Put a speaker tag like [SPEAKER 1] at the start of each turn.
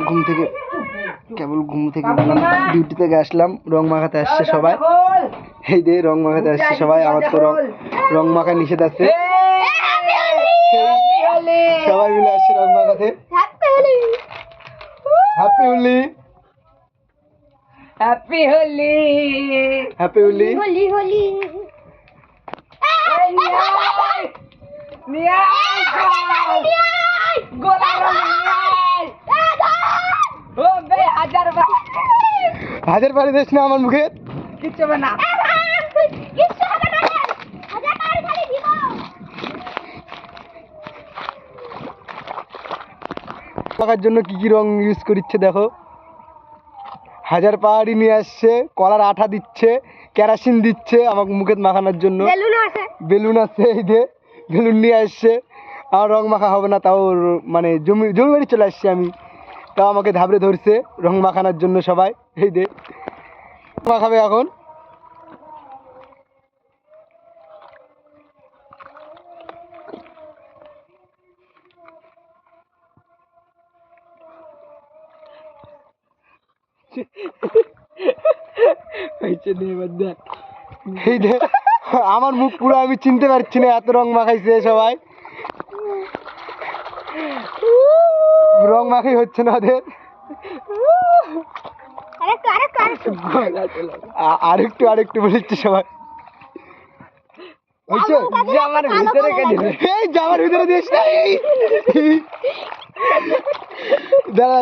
[SPEAKER 1] ঘুম থেকে ডিউটি থেকে আসলাম, রং মাখাতে আসছে সবাই। এই যে রং মাখাতে আসছে সবাই, আমার তো রং মাখা নিষেধ আছে। সবাই মিলে আসছে রং মাখাতে। Happy Holi,
[SPEAKER 2] happy Holi,
[SPEAKER 1] happy Holi.
[SPEAKER 3] Holi Holi
[SPEAKER 1] হাজার বাড়ি দিস না আমার মুখে,
[SPEAKER 2] কিচ্ছু হবে না।
[SPEAKER 1] মাখার জন্য কি কি রং ইউজ করছে দেখো। হাজার পাহাড়ি নিয়ে আসছে, কলার আঠা দিচ্ছে, কেরাসিন দিচ্ছে আমাকে মুখে মাখানোর জন্য। বেলুন আছে, এই যে বেলুন নিয়ে আসছে। আমার রং মাখা হবে না, তাও মানে জমি বাড়ি চলে আসছে আমি, তাও আমাকে ধাবড়ে ধরছে রং মাখানোর জন্য সবাই। এই যে মাখাবে এখন। এই যে আমার মুখ পুরো আমি চিনতে পারছি না, এত রং মাখাইছে সবাই। রং মাখাই হচ্ছে না ওদের। আরেকটু বলেছে সবাই।
[SPEAKER 2] জামার ভিতরে কেন
[SPEAKER 1] এই জামার ভিতরে দিস না। দাঁড়া